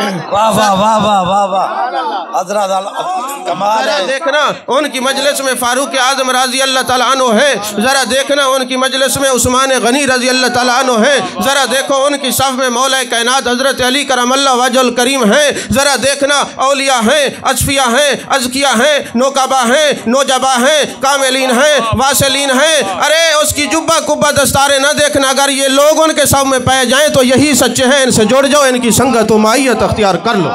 واہ واہ واہ واہ واہ واہ حضرت کمال ہے. دیکھنا ان کی مجلس میں فاروق اعظم رضی اللہ تعالیٰ عنہ ہے، ذرا دیکھنا ان کی مجلس میں عثمان غنی رضی اللہ تعالیٰ عنہ ہے، ذرا دیکھو ان کی صف میں مولا کائنات حضرت علی کرم اللہ وجہ الکریم ہیں، ذرا دیکھنا اولیاء ہیں، اصفیاء ہیں، ازکیاء ہیں، نوکبا ہیں، نوجبا ہیں، کاملین ہیں، واصلین ہیں. ارے اس کی جبہ کبہ دستارے نہ دیکھنا، اگر یہ لوگ ان کے صف میں پائے جائیں تو یہی سچے ہیں، ان سے جڑ جاؤ، ان کی سنگت و معیت اختیار کر لو.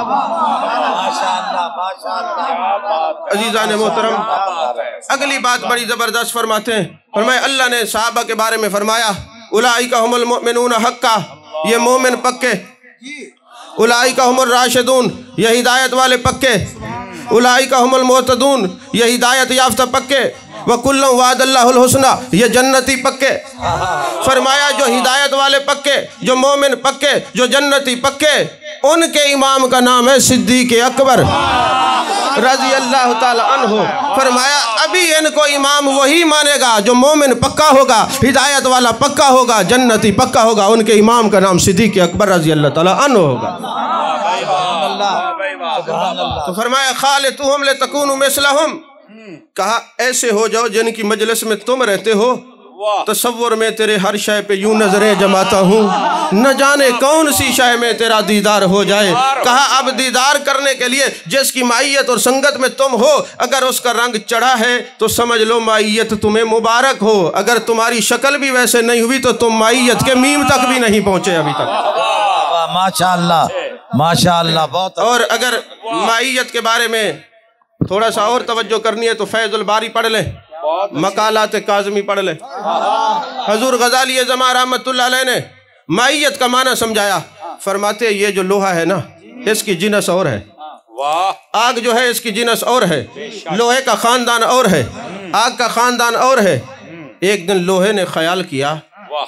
عزیزان محترم، اگلی بات بڑی زبردست فرماتے ہیں. فرمایا اللہ نے صحابہ کے بارے میں فرمایا اولئک هم المؤمنون حقا، یہ مومن پکے. اولئک هم الراشدون، یہ ہدایت والے پکے. اولئک هم المہتدون، یہ ہدایت یافتہ پکے. وَكُلًّا وَعَدَ اللَّهُ الْحُسْنَى، یہ جنتی پکے. فرمایا جو ہدایت والے پکے، جو مومن پکے، جو جنتی پکے، ان کے امام کا نام ہے صدیق اکبر رضی اللہ تعالی عنہ. فرمایا ابھی ان کو امام وہی مانے گا جو مومن پکا ہوگا، ہدایت والا پکا ہوگا، جنتی پکا ہوگا. ان کے امام کا نام صدیق اکبر رضی اللہ تعالی عنہ ہوگا. تو فرمایا خالطوہم لتکونوا مثلہم، کہا ایسے ہو جاؤ جن کی مجلس میں تم رہتے ہو. تصور میں تیرے ہر شے پہ یوں نظریں جماتا ہوں، نہ جانے کون سی شے میں تیرا دیدار ہو جائے. کہا اب دیدار کرنے کے لیے جس کی معیت اور سنگت میں تم ہو، اگر اس کا رنگ چڑھا ہے تو سمجھ لو معیت تمہیں مبارک ہو. اگر تمہاری شکل بھی ویسے نہیں ہوئی تو تم معیت کے میم تک بھی نہیں پہنچے ابھی تک. ماشاءاللہ ماشاءاللہ بہت. اور اگر معیت کے بارے میں تھوڑا سا اور توجہ کرنی ہے تو فیض الباری پڑھ لیں، مقالات کاظمی پڑھ لیں. حضور غزالی زماں رحمت اللہ علیہ نے معیت کا معنی سمجھایا. فرماتے یہ جو لوہا ہے نا، اس کی جنس اور ہے، آگ جو ہے اس کی جنس اور ہے، لوہے کا خاندان اور ہے، آگ کا خاندان اور ہے. ایک دن لوہے نے خیال کیا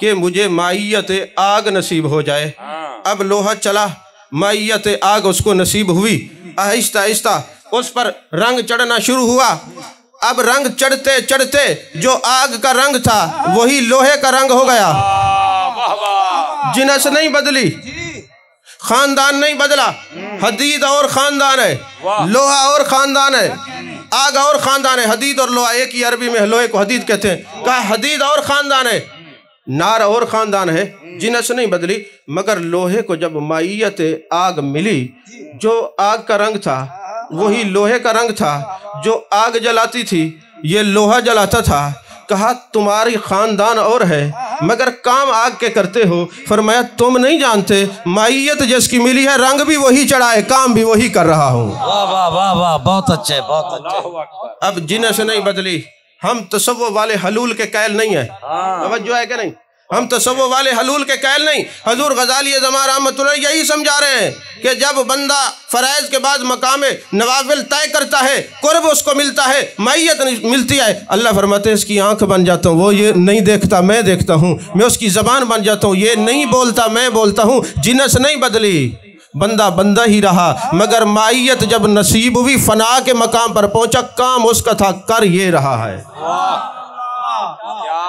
کہ مجھے معیت آگ نصیب ہو جائے. اب لوہا چلا، معیت آگ اس کو نصیب ہوئی. آہستہ آہستہ اس پر رنگ چڑھنا شروع ہوا. اب رنگ چڑھتے چڑھتے جو آگ کا رنگ تھا وہی لوہے کا رنگ ہو گیا. جنس نہیں بدلی، خاندان نہیں بدلا. حدید اور خاندان ہے، لوہا اور خاندان ہے، آگ اور خاندان ہے. حدید اور لوہا ایک ہی عربی میں لوہے کو حدید کہتے ہیں. کہا حدید اور خاندان ہے، نار اور خاندان ہے. جنس نہیں بدلی. مگر لوہے کو جب معیت آگ ملی، جو آگ کا رنگ تھا وہی لوہے کا رنگ تھا. جو آگ جلاتی تھی یہ لوہا جلاتا تھا. کہا تمہاری خاندان اور ہے مگر کام آگ کے کرتے ہو. فرمایا تم نہیں جانتے معیت جس کی ملی ہے رنگ بھی وہی چڑھا ہے، کام بھی وہی کر رہا ہوں. واہ واہ واہ واہ بہت اچھے بہت اچھے. اب جنس نہیں بدلی. ہم تصوف والے حلول کے قائل نہیں ہیں. توجہ ہے کہ نہیں؟ ہم تصوف والے حلول کے قائل نہیں. حضور غزالی زماں رحمت اللہ یہی سمجھا رہے ہیں کہ جب بندہ فرائض کے بعد مقام نوافل طے کرتا ہے، قرب اس کو ملتا ہے، معیت ملتی ہے، اللہ فرماتے ہیں اس کی آنکھ بن جاتا ہوں، وہ یہ نہیں دیکھتا میں دیکھتا ہوں. میں اس کی زبان بن جاتا ہوں، یہ نہیں بولتا میں بولتا ہوں. جنس نہیں بدلی، بندہ بندہ ہی رہا. مگر معیت جب نصیب ہوئی، فنا کے مقام پر پہنچا، کام اس کا تھا کر یہ رہا ہے.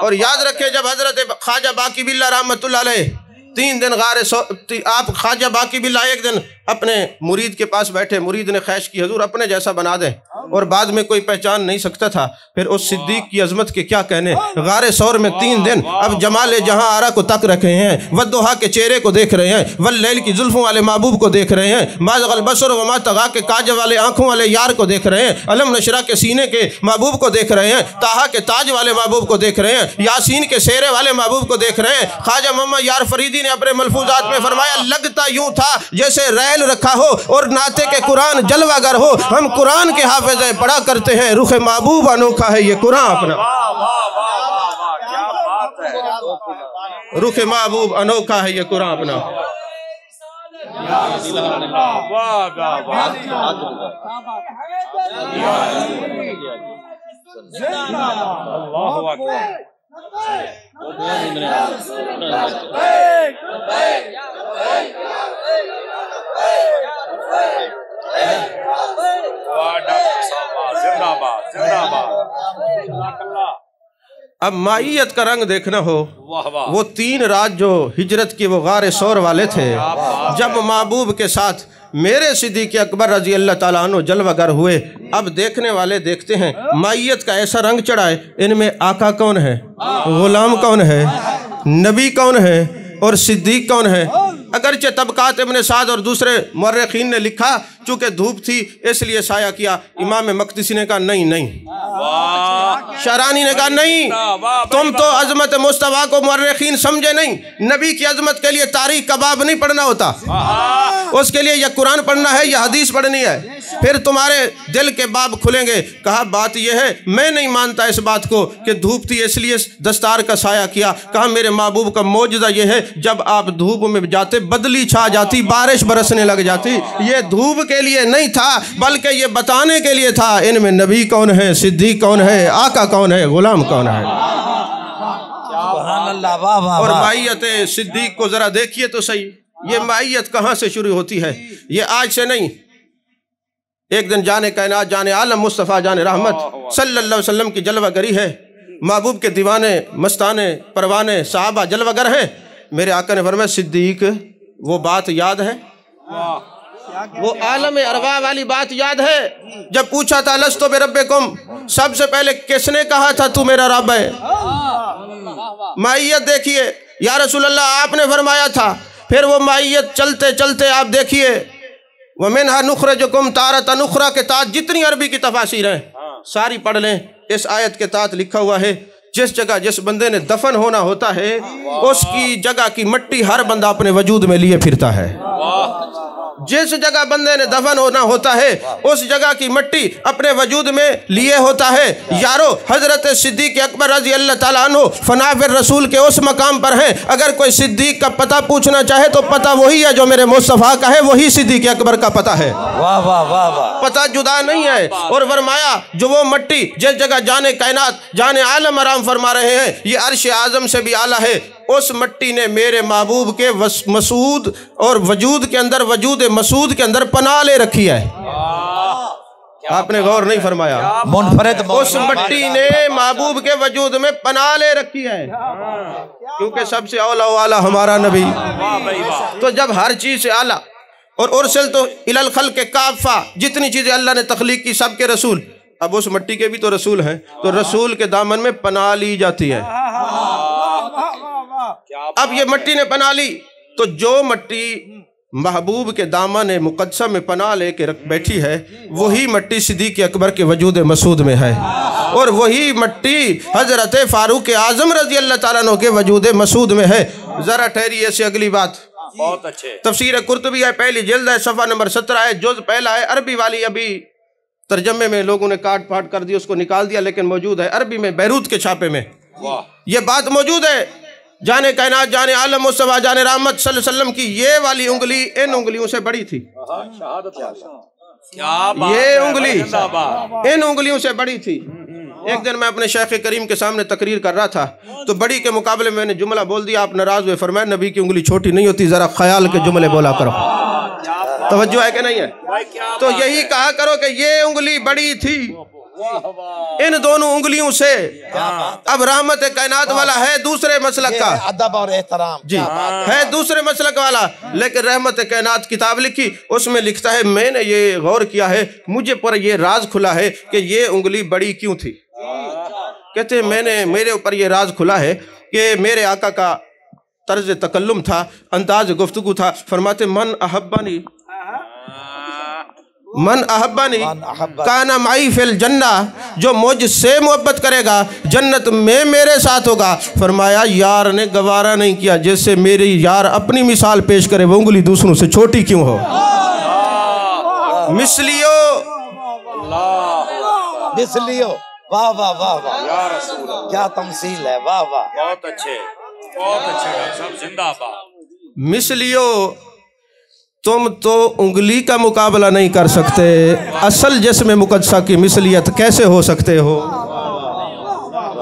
اور یاد رکھیں جب حضرت خواجہ باقی باللہ رحمت اللہ علیہ 3 دن آپ خواجہ باقی باللہ ایک دن اپنے مرید کے پاس بیٹھے. مرید نے خواہش کی حضور اپنے جیسا بنا دیں، اور بعد میں کوئی پہچان نہیں سکتا تھا. پھر اس صدیق کی عظمت کے کیا کہنے. غار ثور میں 3 دن اب جمال جہاں آرا کو تک رکھے ہیں، والضحیٰ کے چہرے کو دیکھ رہے ہیں، واللیل کی زلفوں والے محبوب کو دیکھ رہے ہیں، ما زغ البصر وما طغیٰ کے کاج والے آنکھوں والے یار کو دیکھ رہے ہیں، علم نشرہ کے سینے کے محبوب کو دیکھ رہے ہیں، طٰہٰ کے تاج والے محبوب کو دیکھ رہے ہیں، یاسین کے سیرے والے محبوب کو دیکھ رہے ہیں. خواجہ محمد یار فریدی نے اپنے ملفوظات میں فرمایا لگتا یوں تھا جیسے ریل رکھا ہو اور نعت کے قرآن جلوہ گر ہو. ہم قرآن کے حافظ پڑھا کرتے ہیں، رخ محبوب انوکھا ہے یہ قرآن اپنا. رخ محبوب انوکھا ہے یہ قرآن اپنا. اب معیت کا رنگ دیکھنا ہو، وہ 3 رات جو ہجرت کی وہ غار ثور والے تھے، جب محبوب کے ساتھ میرے صدیق اکبر رضی اللہ تعالیٰ عنہ جلوہ گر ہوئے۔ اب دیکھنے والے دیکھتے ہیں مائیت کا ایسا رنگ چڑھا ہے، ان میں آقا کون ہے، غلام کون ہے، نبی کون ہے اور صدیق کون ہے؟ اگرچہ طبقات ابن سعد اور دوسرے مورخین نے لکھا چونکہ دھوپ تھی اس لیے سایہ کیا، امام مقدسی نے کہا نہیں، شارانی نے کہا نہیں، تم تو عظمت مصطفیٰ کو مورخین سمجھے نہیں، نبی کی عظمت کے لیے تاریخ کا باب نہیں پڑھنا ہوتا، اس کے لیے یا قرآن پڑھنا ہے یا حدیث پڑھنی ہے، پھر تمہارے دل کے باب کھلیں گے۔ کہا بات یہ ہے میں نہیں مانتا اس بات کو کہ دھوپ تھی اس لیے دستار کا سایہ کیا۔ کہا میرے محبوب کا معجزہ یہ ہے جب آپ دھوپ میں جاتے بدلی چھا جاتی، بارش برسنے لگ جاتی، یہ دھوپ کے لیے نہیں تھا بلکہ یہ بتانے کے لیے تھا ان میں نبی کون ہے، صدیق کون ہے، آقا کون ہے، غلام کون ہے۔ سبحان اللہ، واہ واہ اور واہ۔ مائیت صدیق کو ذرا دیکھیے تو صحیح، یہ مائیت کہاں سے شروع ہوتی ہے؟ یہ آج سے نہیں، ایک دن جان کائنات جان عالم مصطفیٰ جان رحمت صلی اللہ علیہ وسلم کی جلوہ گری ہے، محبوب کے دیوانے مستانے پروانے صحابہ جلوہ گر ہیں۔ میرے آقا نے فرمایا صدیق وہ بات یاد ہے، وہ عالم ارواح والی بات یاد ہے جب پوچھا تھا لستو بربکم، سب سے پہلے کس نے کہا تھا تو میرا رب ہے؟ مائیت دیکھیے یا رسول اللہ آپ نے فرمایا تھا، پھر وہ مائیت چلتے چلتے آپ دیکھیے وَمِنْهَا نُخْرِجُكُمْ تَارَةً أُخْرَىٰ کے تحت جتنی عربی کی تفاسیر ہیں ساری پڑھ لیں، اس آیت کے تحت لکھا ہوا ہے جس جگہ جس بندے نے دفن ہونا ہوتا ہے اس کی جگہ کی مٹی ہر بندہ اپنے وجود میں لیے پھرتا ہے، جس جگہ بندے نے دفن ہونا ہوتا ہے اس جگہ کی مٹی اپنے وجود میں لیے ہوتا ہے۔ یارو حضرت صدیق اکبر رضی اللہ تعالیٰ عنہ فناء الرسول کے اس مقام پر ہیں، اگر کوئی صدیق کا پتہ پوچھنا چاہے تو پتہ وہی ہے جو میرے مصطفیٰ کا ہے، وہی صدیق اکبر کا پتہ ہے، واہ واہ واہ واہ۔ پتہ جدا نہیں ہے۔ اور فرمایا جو وہ مٹی جس جگہ جان کائنات جان عالم آرام فرما رہے ہیں یہ عرش اعظم سے بھی اعلیٰ ہے، اس مٹی نے میرے محبوب کے مسعود اور وجود کے اندر وجود مسعود کے اندر پناہ لے رکھی ہے۔ آپ نے غور نہیں فرمایا، منفرد اس مٹی نے محبوب کے وجود میں پناہ لے رکھی ہے کیونکہ سب سے اولا والا ہمارا نبی، تو جب ہر چیز سے اعلیٰ اور ارسلت الی الخلق کافہ، جتنی چیزیں اللہ نے تخلیق کی سب کے رسول، اب اس مٹی کے بھی تو رسول ہیں، تو رسول کے دامن میں پناہ لی جاتی ہے۔ اب یہ مٹی نے پناہ لی تو جو مٹی محبوب کے دامن مقدسہ میں پناہ لے کے بیٹھی ہے وہی مٹی صدیق اکبر کے وجود مسعود میں ہے، اور وہی مٹی حضرت فاروق اعظم رضی اللہ تعالیٰ عنہ کے وجود مسعود میں ہے۔ ذرا ٹھہریے سے اگلی بات، بہت اچھے، تفسیر قرطبی ہے، پہلی جلد ہے، صفحہ نمبر 17 ہے، جز پہلا ہے، عربی والی ابھی ترجمے میں لوگوں نے کاٹ پھاٹ کر دی، اس کو نکال دیا، لیکن موجود ہے عربی میں، بیروت کے چھاپے میں یہ بات موجود ہے۔ جان کائنات جان عالم مصطفیٰ جان رحمت صلی اللہ علیہ وسلم کی یہ والی انگلی ان انگلیوں سے بڑی تھی، یہ انگلی ان انگلیوں سے بڑی تھی۔ ایک دن میں اپنے شیخ کریم کے سامنے تقریر کر رہا تھا تو بڑی کے مقابلے میں نے جملہ بول دیا، آپ ناراض ہوئے، فرمایا نبی کی انگلی چھوٹی نہیں ہوتی، ذرا خیال کے جملے بولا کرو، توجہ ہے کہ نہیں ہے؟ تو یہی کہا کرو کہ یہ انگلی بڑی تھی ان دونوں انگلیوں سے۔ اب رحمت کائنات والا ہے دوسرے مسلک کا، ادب اور احترام جی ہے دوسرے مسلک والا، لیکن رحمت کائنات کتاب لکھی، اس میں لکھتا ہے میں نے یہ غور کیا ہے، مجھے پر یہ راز کھلا ہے کہ یہ انگلی بڑی کیوں تھی۔ کہتے ہیں میرے اوپر یہ راز کھلا ہے کہ میرے آقا کا طرز تکلم تھا، انداز گفتگو تھا، فرماتے من احبانی کانا معی فی الجنہ، جو مجھ سے محبت کرے گا جنت میں میرے ساتھ ہوگا۔ فرمایا یار نے گوارا نہیں کیا جس سے میری یار اپنی مثال پیش کرے وہ انگلی دوسروں سے چھوٹی کیوں ہو۔ مثلیو واہ واہ واہ واہ، کیا تمثیل ہے، واہ واہ، بہت اچھے ڈاکٹر صاحب، زندہ باد۔ مثلیو تم تو انگلی کا مقابلہ نہیں کر سکتے، اصل جسم مقدسہ کی مثلیت کیسے ہو سکتے ہو؟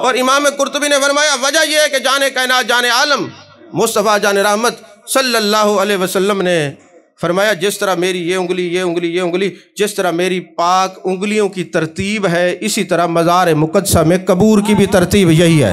اور امام قرطبی نے فرمایا وجہ یہ ہے کہ جان کائنات جان عالم مصطفیٰ جان رحمت صلی اللہ علیہ وسلم نے فرمایا جس طرح میری یہ انگلی جس طرح میری پاک انگلیوں کی ترتیب ہے اسی طرح مزار مقدسہ میں قبور کی بھی ترتیب یہی ہے۔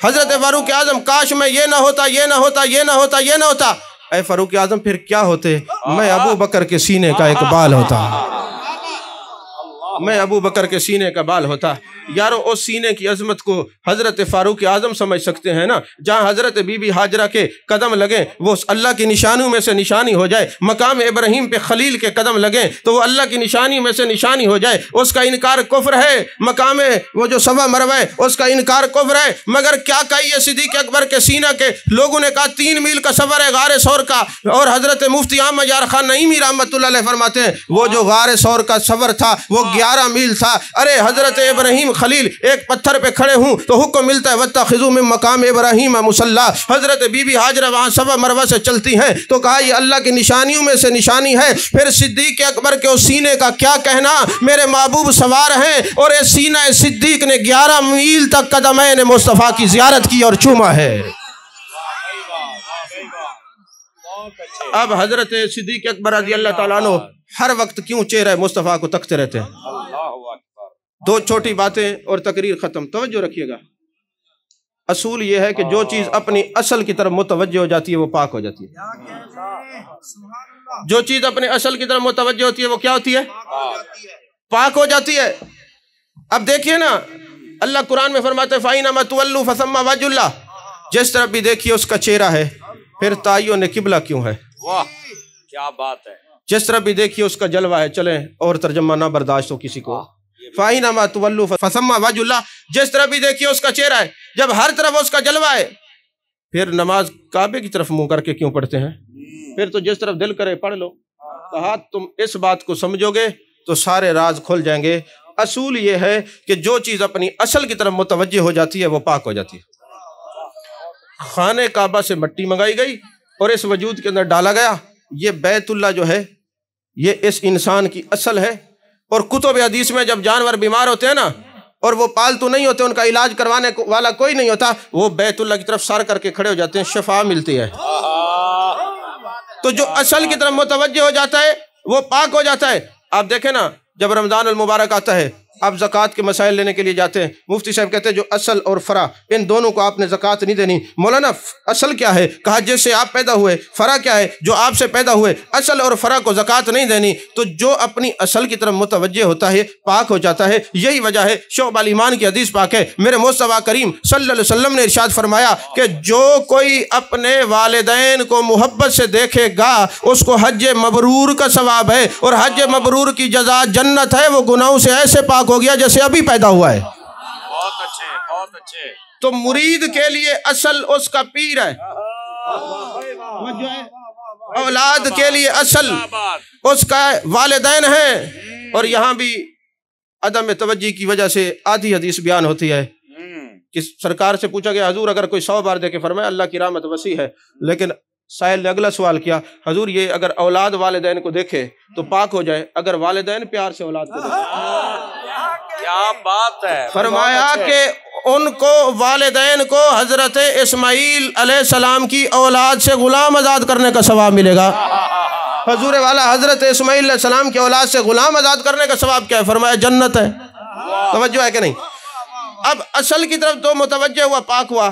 حضرت فاروق اعظم کاش میں یہ نہ ہوتا، یہ نہ ہوتا، یہ نہ ہوتا، یہ نہ ہوتا۔ اے فاروق اعظم پھر کیا ہوتے؟ میں ابو بکر کے سینے کا ایک بال ہوتا، میں ابو بکر کے سینے کا بال ہوتا۔ یارو اس سینے کی عظمت کو حضرت فاروق اعظم سمجھ سکتے ہیں نا، جہاں حضرت بی بی ہاجرہ کے قدم لگیں وہ اللہ کی نشانیوں میں سے نشانی ہو جائے، مقام ابراہیم پہ خلیل کے قدم لگیں تو وہ اللہ کی نشانی میں سے نشانی ہو جائے۔ اس کا انکار کفر ہے، مقام وہ جو صفا مروہ ہے اس کا انکار کفر ہے، مگر کیا کہی ہے صدیق اکبر کے سینہ کے لوگوں نے کہا 3 میل کا سفر ہے غار ثور کا، اور حضرت مفتی احمد یار خان نعیمی رحمۃ اللہ علیہ فرماتے ہیں وہ جو غار ثور کا سفر تھا وہ 11 میل تھا۔ ارے حضرت ابراہیم خلیل ایک پتھر پہ کھڑے ہوں تو حکم ملتا ہے وَاتَّخِذُوا مِن مَقَامِ إِبْرَاهِيمَ مُصَلًّى۔ حضرت بی بی ہاجرہ وہاں صفا مروہ سے چلتی ہیں تو کہا یہ اللہ کی نشانیوں میں سے نشانی ہے۔ پھر صدیق اکبر کے اس سینے کا کیا کہنا، میرے محبوب سوار ہیں اور اس سینہ صدیق نے 11 میل تک قدمین مصطفیٰ کی زیارت کی اور چوما ہے۔ اب حضرت صدیق اکبر رضی اللہ تعالیٰ عنہ ہر وقت کیوں چہرہ مصطفیٰ کو تکتے رہتے ہیں؟ 2 چھوٹی باتیں اور تقریر ختم، توجہ رکھیے گا۔ اصول یہ ہے کہ جو چیز اپنی اصل کی طرف متوجہ ہو جاتی ہے وہ پاک ہو جاتی ہے۔ جو چیز اپنے اصل کی طرف متوجہ ہوتی ہے وہ کیا ہوتی ہے؟ پاک ہو جاتی ہے۔ اب دیکھیے نا اللہ قرآن میں فرماتے ہیں فَأَيْنَمَا تُوَلُّوا فَثَمَّ وَجْهُ اللَّهِ، جس طرف بھی دیکھیے اس کا چہرہ ہے، پھر تعین قبلہ کیوں ہے؟ واہ کیا بات ہے۔ جس طرف بھی دیکھیے اس کا جلوہ ہے، چلیں اور ترجمہ نہ برداشت ہو کسی کو، فَأَيْنَمَا تُوَلُّوا فَثَمَّ وَجْهُ اللَّهِ، جس طرف بھی دیکھیے اس کا چہرہ ہے۔ جب ہر طرف اس کا جلوہ ہے پھر نماز کعبے کی طرف منہ کر کے کیوں پڑھتے ہیں؟ پھر تو جس طرف دل کرے پڑھ لو۔ کہا تم اس بات کو سمجھو گے تو سارے راز کھل جائیں گے۔ اصول یہ ہے کہ جو چیز اپنی اصل کی طرف متوجہ ہو جاتی ہے وہ پاک ہو جاتی ہے۔ خانہ کعبہ سے مٹی منگائی گئی اور اس وجود کے اندر ڈالا گیا، یہ بیت اللہ جو ہے یہ اس انسان کی اصل ہے۔ اور کتب حدیث میں جب جانور بیمار ہوتے ہیں نا اور وہ پالتو نہیں ہوتے، ان کا علاج کروانے والا کوئی نہیں ہوتا، وہ بیت اللہ کی طرف سر کر کے کھڑے ہو جاتے ہیں، شفا ملتی ہے۔ تو جو اصل کی طرف متوجہ ہو جاتا ہے وہ پاک ہو جاتا ہے۔ آپ دیکھیں نا جب رمضان المبارک آتا ہے آپ زکوٰۃ کے مسائل لینے کے لیے جاتے ہیں، مفتی صاحب کہتے ہیں جو اصل اور فرع ان دونوں کو آپ نے زکوٰۃ نہیں دینی۔ مولانا اصل کیا ہے؟ کہا جس سے آپ پیدا ہوئے۔ فرع کیا ہے؟ جو آپ سے پیدا ہوئے۔ اصل اور فرع کو زکوٰۃ نہیں دینی۔ تو جو اپنی اصل کی طرف متوجہ ہوتا ہے پاک ہو جاتا ہے۔ یہی وجہ ہے شعب الایمان کی حدیث پاک ہے، میرے مصطفیٰ کریم صلی اللہ علیہ وسلم نے ارشاد فرمایا کہ جو کوئی اپنے والدین کو محبت سے دیکھے گا اس کو حج مبرور کا ثواب ہے، اور حج مبرور کی جزا جنت ہے۔ وہ گناہوں سے ایسے پاک ہو گیا جیسے ابھی پیدا ہوا ہے۔ بہت اچھے بہت اچھے۔ تو مرید کے لیے اصل اس کا پیر ہے، اولاد کے لیے اصل اس کا والدین ہیں۔ اور یہاں بھی عدم توجہ کی وجہ سے آدھی حدیث بیان ہوتی ہے کہ سرکار سے پوچھا گیا حضور اگر کوئی 100 بار دے کے فرمائے اللہ کی رحمت وسیع ہے، لیکن سائل نے اگلا سوال کیا حضور یہ اگر اولاد والدین کو دیکھے تو پاک ہو جائے، اگر والدین پیار سے اولاد کو دیکھے؟ کیا بات ہے۔ فرمایا کہ ان کو والدین کو حضرت اسماعیل علیہ السلام کی اولاد سے غلام آزاد کرنے کا ثواب ملے گا۔ حضور والا حضرت اسماعیل علیہ السلام کی اولاد سے غلام آزاد کرنے کا ثواب کیا ہے؟ فرمایا جنت ہے۔ توجہ ہے کہ نہیں؟ اب اصل کی طرف تو متوجہ ہوا پاک ہوا۔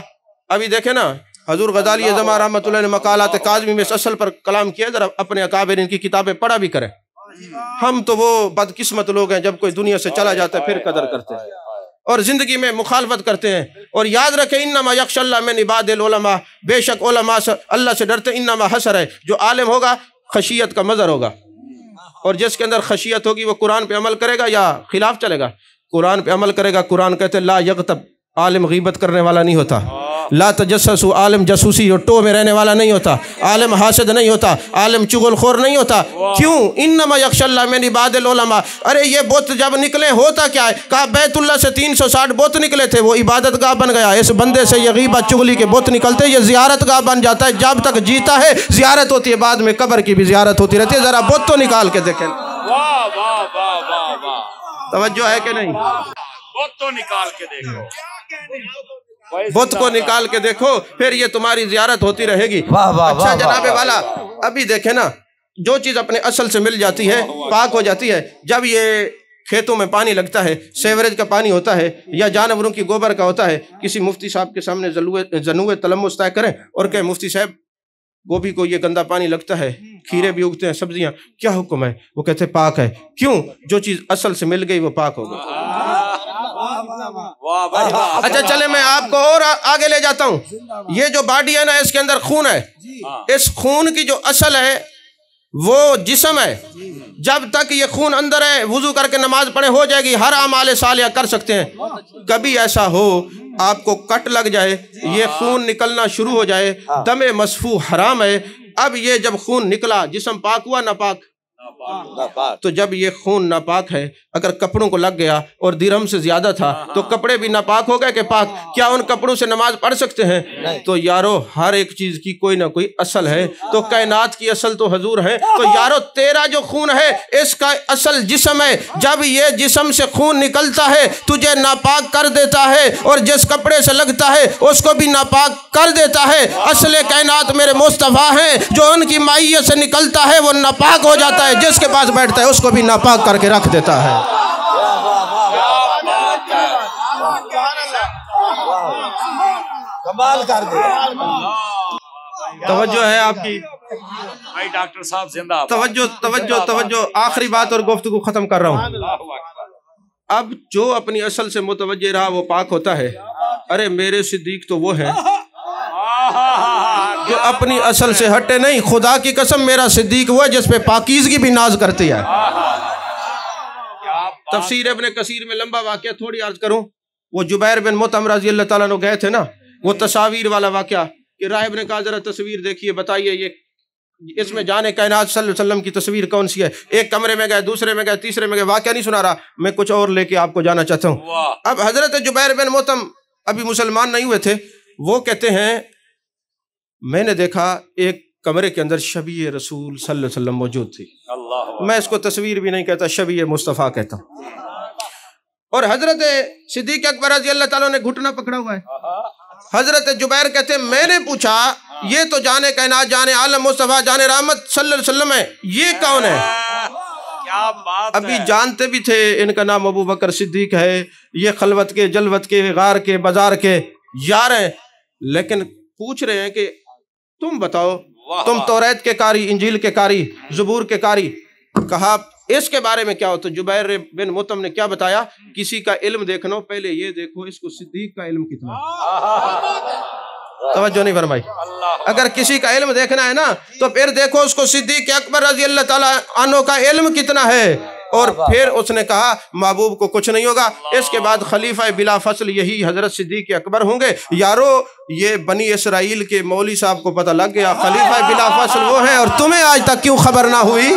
ابھی دیکھیں نا حضور غزالی اعظم رحمۃ اللہ نے مقالات کاظمی میں اس اصل پر کلام کیا، ذرا اپنے اکابر ان کی کتابیں پڑھا بھی کریں۔ ہم تو وہ بدقسمت لوگ ہیں جب کوئی دنیا سے چلا جاتا ہے پھر قدر کرتے ہیں اور زندگی میں مخالفت کرتے ہیں۔ اور یاد رکھیں انما یخشی اللہ من عباد العلماء، بے شک علماء اللہ سے ڈرتے۔ انما حسر ہے، جو عالم ہوگا خشیت کا مظہر ہوگا، اور جس کے اندر خشیت ہوگی وہ قرآن پہ عمل کرے گا یا خلاف چلے گا؟ قرآن پہ عمل کرے گا۔ قرآن کہتے لا یغتب، عالم غیبت کرنے والا نہیں ہوتا۔ لا تجسسو، عالم جاسوسی اور ٹو میں رہنے والا نہیں ہوتا۔ عالم حاسد نہیں ہوتا، عالم چغل خور نہیں ہوتا۔ کیوں؟ انما یخشی اللہ من عباد العلماء۔ ارے یہ بت جب نکلے ہوتا کیا ہے؟ کہا بیت اللہ سے 360 بت نکلے تھے، وہ عبادت گاہ بن گیا۔ اس بندے سے یہ غیبت چغلی کے بت نکلتے یہ زیارت گاہ بن جاتا ہے۔ جب تک جیتا ہے زیارت ہوتی ہے، بعد میں قبر کی بھی زیارت ہوتی رہتی ہے۔ ذرا بت تو نکال کے دیکھیں۔ واہ واہ واہ واہ واہ، توجہ ہے کہ نہیں؟ بت تو نکال کے دیکھو، بت کو نکال کے دیکھو، پھر یہ تمہاری زیارت ہوتی رہے گی۔ واہ واہ اچھا واہ جناب والا ابھی دیکھیں نا جو چیز اپنے اصل سے مل جاتی ہے پاک ہو جاتی ہے۔ جب یہ کھیتوں میں پانی لگتا ہے، سیوریج کا پانی ہوتا ہے یا جانوروں کی گوبر کا ہوتا ہے، کسی مفتی صاحب کے سامنے ذنوع تلمس طے کریں اور کہیں مفتی صاحب گوبھی کو یہ گندا پانی لگتا ہے، کھیرے بھی اگتے ہیں، سبزیاں، کیا حکم ہے؟ وہ کہتے ہیں پاک ہے۔ کیوں؟ جو چیز اصل سے مل گئی وہ پاک ہو گئی۔ اچھا چلے میں آپ کو اور آگے لے جاتا ہوں۔ یہ جو باڈی ہے نا، اس کے اندر خون ہے، اس خون کی جو اصل ہے وہ جسم ہے۔ جب تک یہ خون اندر ہے وضو کر کے نماز پڑھے ہو جائے گی، ہر اعمال صالحہ کر سکتے ہیں۔ کبھی ایسا ہو آپ کو کٹ لگ جائے، یہ خون نکلنا شروع ہو جائے، دم مسفوح حرام ہے۔ اب یہ جب خون نکلا جسم پاک ہوا ناپاک؟ تو جب یہ خون ناپاک ہے، اگر کپڑوں کو لگ گیا اور درہم سے زیادہ تھا تو کپڑے بھی ناپاک ہو گئے کہ پاک؟ کیا ان کپڑوں سے نماز پڑھ سکتے ہیں؟ تو یارو ہر ایک چیز کی کوئی نہ کوئی اصل ہے، تو کائنات کی اصل تو حضور ہے۔ تو یارو تیرا جو خون ہے اس کا اصل جسم ہے، جب یہ جسم سے خون نکلتا ہے تجھے ناپاک کر دیتا ہے، اور جس کپڑے سے لگتا ہے اس کو بھی ناپاک کر دیتا ہے۔ اصل کائنات میرے مصطفیٰ ہیں، جو ان کی مائیت سے نکلتا ہے وہ ناپاک ہو جاتا ہے، جس کے پاس بیٹھتا ہے اس کو بھی ناپاک کر کے رکھ دیتا ہے۔ کمال کر دیا۔ توجہ ہے آپ کی؟ بھائی ڈاکٹر صاحب زندہ باد۔ توجہ آخری بات اور گفتگو ختم کر رہا ہوں۔ اب جو اپنی اصل سے متوجہ رہا وہ پاک ہوتا ہے۔ ارے میرے صدیق تو وہ ہیں جو اپنی اصل سے ہٹے نہیں۔ خدا کی قسم میرا صدیق وہ ہے جس پہ پاکیزگی بھی ناز کرتی ہے۔ تفسیر ابن کثیر میں لمبا واقعہ تھوڑی عرض کروں۔ وہ جبیر بن مطعم رضی اللہ تعالیٰ عنہ گئے تھے نا، وہ تصاویر والا واقعہ کہ راہب نے کہا ذرا تصویر دیکھیے، بتائیے یہ اس میں جانے کائنات صلی اللہ علیہ وسلم کی تصویر کون سی ہے؟ ایک کمرے میں گئے، دوسرے میں گئے، تیسرے میں گئے، واقعہ نہیں سنا رہا، میں کچھ اور لے کے آپ کو جانا چاہتا ہوں۔ اب حضرت جبیر بن مطعم ابھی مسلمان نہیں ہوئے تھے، وہ کہتے ہیں میں نے دیکھا ایک کمرے کے اندر شبیہ رسول صلی اللہ علیہ وسلم موجود تھی۔ میں اس کو تصویر بھی نہیں کہتا، شبیہ مصطفیٰ کہتا ہوں۔ اور حضرت صدیق اکبر رضی اللہ تعالیٰ نے گھٹنا پکڑا ہوا ہے۔ حضرت جبیر کہتے ہیں میں نے پوچھا یہ تو جانے کائنات، جانے عالم مصطفیٰ، جانے رحمت صلی اللہ علیہ وسلم ہے، یہ کون ہے؟ کیا بات ہے! ابھی جانتے بھی تھے ان کا نام ابو بکر صدیق ہے، یہ خلوت کے، جلوت کے، غار کے، بازار کے یار ہیں، لیکن پوچھ رہے ہیں کہ تم بتاؤ، تم توریت کے قاری، انجیل کے قاری، زبور کے قاری، کہا اس کے بارے میں کیا ہو؟ تو جبیر بن مطعم نے کیا بتایا؟ کسی کا علم دیکھنا پہلے یہ دیکھو اس کو صدیق کا علم کتنا ہے۔ توجہ نہیں فرمائی؟ اگر کسی کا علم دیکھنا ہے نا تو پھر دیکھو اس کو صدیق اکبر رضی اللہ تعالیٰ عنہ کا علم کتنا ہے۔ اور پھر اس نے کہا محبوب کو کچھ نہیں ہوگا، اس کے بعد خلیفہ بلا فصل یہی حضرت صدیق اکبر ہوں گے۔ یارو یہ بنی اسرائیل کے مولوی صاحب کو پتہ لگ گیا خلیفہ بلا فصل وہ ہیں، اور تمہیں آج تک کیوں خبر نہ ہوئی؟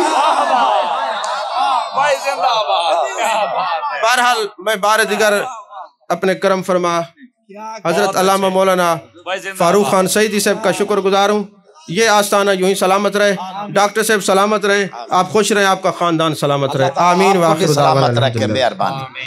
بہرحال میں بار دیگر اپنے کرم فرما حضرت علامہ مولانا فاروق خان سعیدی صاحب کا شکر گزار ہوں۔ یہ آستانہ یوں ہی سلامت رہے، ڈاکٹر صاحب سلامت رہے، آپ خوش رہیں، آپ کا خاندان سلامت رہے، آمین۔ سلامت رکھے، مہربانی۔